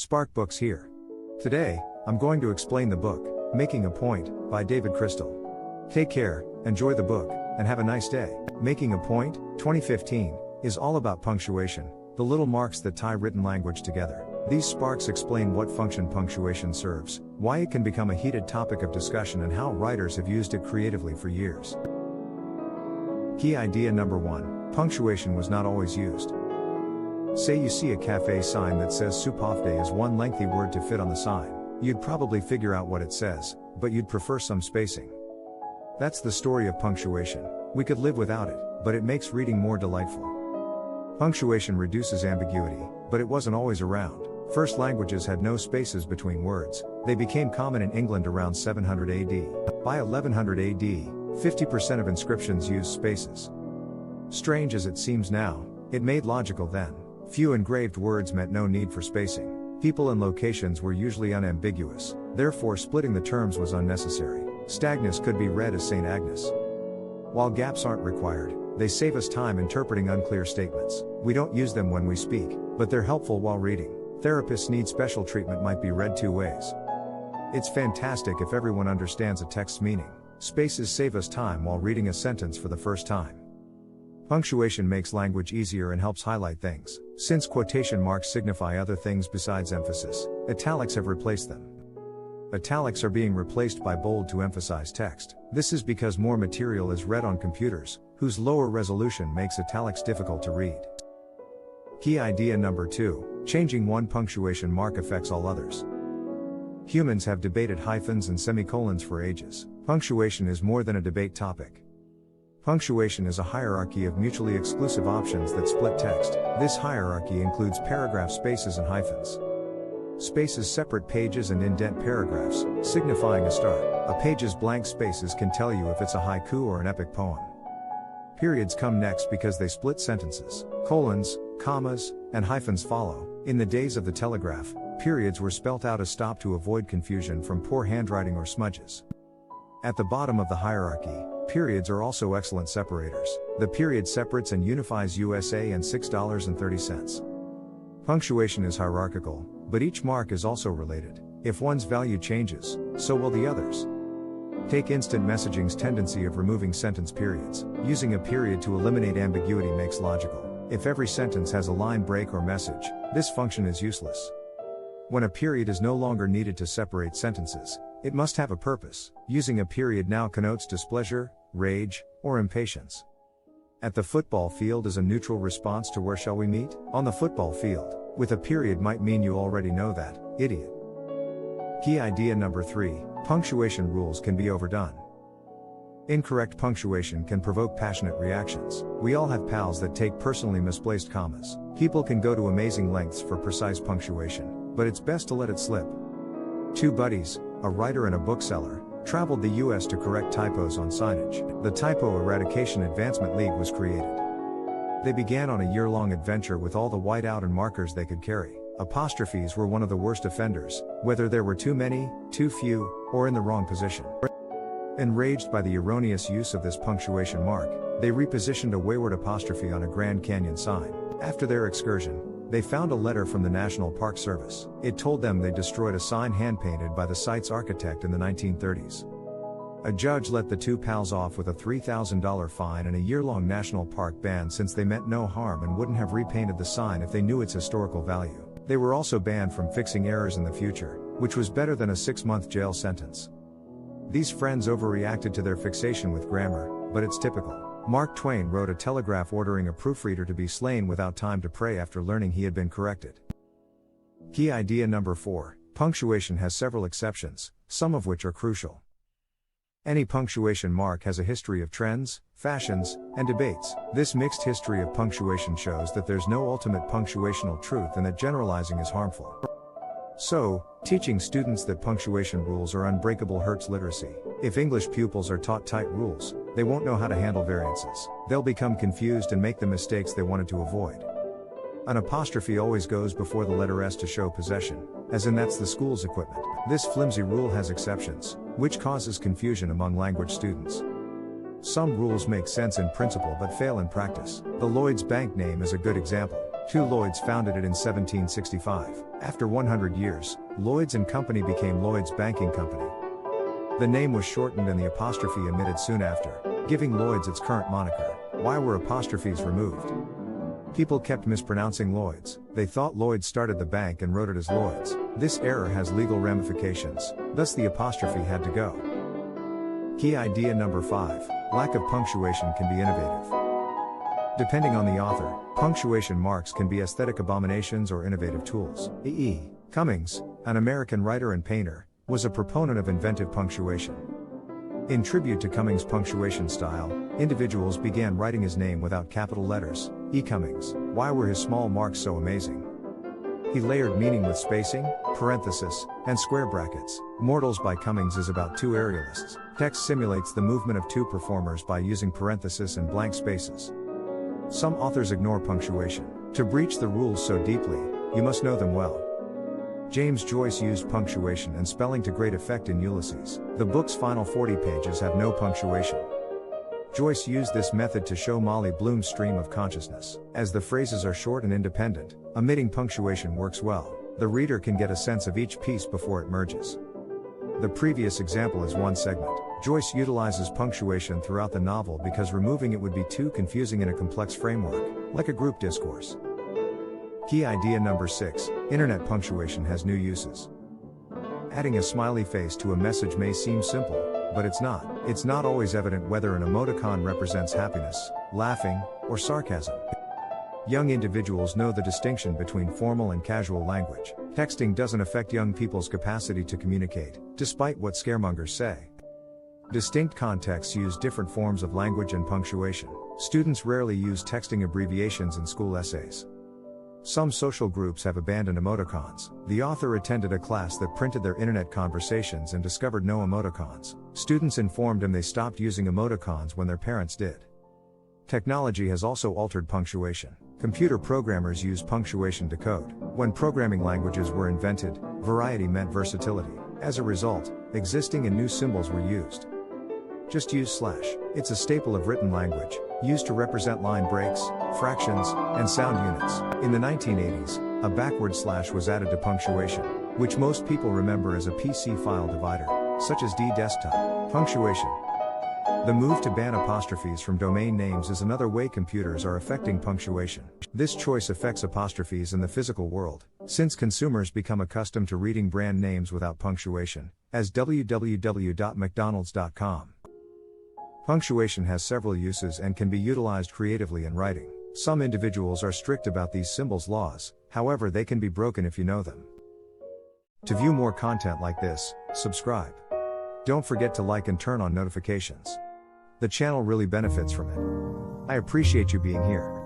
Spark Books here. Today, I'm going to explain the book, Making a Point, by David Crystal. Take care, enjoy the book, and have a nice day. Making a Point, 2015, is all about punctuation, the little marks that tie written language together. These sparks explain what function punctuation serves, why it can become a heated topic of discussion, and how writers have used it creatively for years. Key idea number 1, punctuation was not always used. Say you see a cafe sign that says soup off day is one lengthy word to fit on the sign. You'd probably figure out what it says, but you'd prefer some spacing. That's the story of punctuation. We could live without it, but it makes reading more delightful. Punctuation reduces ambiguity, but it wasn't always around. First languages had no spaces between words. They became common in England around 700 AD. By 1100 AD, 50% of inscriptions used spaces. Strange as it seems now, it made logical then. Few engraved words meant no need for spacing. People and locations were usually unambiguous, therefore splitting the terms was unnecessary. Stagnus could be read as St. Agnes. While gaps aren't required, they save us time interpreting unclear statements. We don't use them when we speak, but they're helpful while reading. Therapists need special treatment might be read two ways. It's fantastic if everyone understands a text's meaning. Spaces save us time while reading a sentence for the first time. Punctuation makes language easier and helps highlight things. Since quotation marks signify other things besides emphasis, italics have replaced them. Italics are being replaced by bold to emphasize text. This is because more material is read on computers, whose lower resolution makes italics difficult to read. Key idea number 2, changing one punctuation mark affects all others. Humans have debated hyphens and semicolons for ages. Punctuation is more than a debate topic. Punctuation is a hierarchy of mutually exclusive options that split text. This hierarchy includes paragraph spaces and hyphens. Spaces separate pages and indent paragraphs, signifying a start. A page's blank spaces can tell you if it's a haiku or an epic poem. Periods come next because they split sentences. Colons, commas, and hyphens follow. In the days of the telegraph, periods were spelt out as stop to avoid confusion from poor handwriting or smudges. At the bottom of the hierarchy, periods are also excellent separators. The period separates and unifies USA and $6.30. Punctuation is hierarchical, but each mark is also related. If one's value changes, so will the others. Take instant messaging's tendency of removing sentence periods. Using a period to eliminate ambiguity makes logical. If every sentence has a line break or message, this function is useless. When a period is no longer needed to separate sentences, it must have a purpose. Using a period now connotes displeasure, rage, or impatience. At the football field is a neutral response to where shall we meet? On the football field, with a period might mean you already know that, idiot. Key idea number 3, punctuation rules can be overdone. Incorrect punctuation can provoke passionate reactions. We all have pals that take personally misplaced commas. People can go to amazing lengths for precise punctuation, but it's best to let it slip. Two buddies, a writer and a bookseller, traveled the US to correct typos on signage. The Typo Eradication Advancement League was created. They began on a year-long adventure with all the whiteout and markers they could carry. Apostrophes were one of the worst offenders, whether there were too many, too few, or in the wrong position. Enraged by the erroneous use of this punctuation mark, they repositioned a wayward apostrophe on a Grand Canyon sign. After their excursion, they found a letter from the National Park Service. It told them they destroyed a sign hand-painted by the site's architect in the 1930s. A judge let the two pals off with a $3,000 fine and a year-long national park ban since they meant no harm and wouldn't have repainted the sign if they knew its historical value. They were also banned from fixing errors in the future, which was better than a 6-month jail sentence. These friends overreacted to their fixation with grammar, but it's typical. Mark Twain wrote a telegraph ordering a proofreader to be slain without time to pray after learning he had been corrected. Key idea number 4, punctuation has several exceptions, some of which are crucial. Any punctuation mark has a history of trends, fashions, and debates. This mixed history of punctuation shows that there's no ultimate punctuational truth and that generalizing is harmful. So, teaching students that punctuation rules are unbreakable hurts literacy. If English pupils are taught tight rules, they won't know how to handle variances. They'll become confused and make the mistakes they wanted to avoid. An apostrophe always goes before the letter S to show possession, as in that's the school's equipment. This flimsy rule has exceptions, which causes confusion among language students. Some rules make sense in principle but fail in practice. The Lloyds Bank name is a good example. Two Lloyds founded it in 1765. After 100 years, Lloyds and Company became Lloyds Banking Company. The name was shortened and the apostrophe omitted soon after, giving Lloyds its current moniker. Why were apostrophes removed? People kept mispronouncing Lloyds. They thought Lloyds started the bank and wrote it as Lloyds. This error has legal ramifications, thus the apostrophe had to go. Key idea number 5. Lack of punctuation can be innovative. Depending on the author, punctuation marks can be aesthetic abominations or innovative tools. E.E. Cummings, an American writer and painter, was a proponent of inventive punctuation. In tribute to Cummings' punctuation style, individuals began writing his name without capital letters. E. Cummings. Why were his small marks so amazing? He layered meaning with spacing, parenthesis, and square brackets. Mortals by Cummings is about two aerialists. Text simulates the movement of two performers by using parenthesis and blank spaces. Some authors ignore punctuation. To breach the rules so deeply, you must know them well. James Joyce used punctuation and spelling to great effect in Ulysses. The book's final 40 pages have no punctuation. Joyce used this method to show Molly Bloom's stream of consciousness. As the phrases are short and independent, omitting punctuation works well. The reader can get a sense of each piece before it merges. The previous example is one segment. Joyce utilizes punctuation throughout the novel because removing it would be too confusing in a complex framework, like a group discourse. Key idea number 6. Internet punctuation has new uses. Adding a smiley face to a message may seem simple, but it's not. It's not always evident whether an emoticon represents happiness, laughing, or sarcasm. Young individuals know the distinction between formal and casual language. Texting doesn't affect young people's capacity to communicate, despite what scaremongers say. Distinct contexts use different forms of language and punctuation. Students rarely use texting abbreviations in school essays. Some social groups have abandoned emoticons. The author attended a class that printed their internet conversations and discovered no emoticons. Students informed him they stopped using emoticons when their parents did. Technology has also altered punctuation. Computer programmers use punctuation to code. When programming languages were invented, variety meant versatility. As a result, existing and new symbols were used. Just use slash. It's a staple of written language, used to represent line breaks, fractions, and sound units. In the 1980s, a backward slash was added to punctuation, which most people remember as a PC file divider, such as D-desktop. Punctuation. The move to ban apostrophes from domain names is another way computers are affecting punctuation. This choice affects apostrophes in the physical world, since consumers become accustomed to reading brand names without punctuation, as www.mcdonalds.com. Punctuation has several uses and can be utilized creatively in writing. Some individuals are strict about these symbols laws, however they can be broken if you know them. To view more content like this, subscribe. Don't forget to like and turn on notifications. The channel really benefits from it. I appreciate you being here.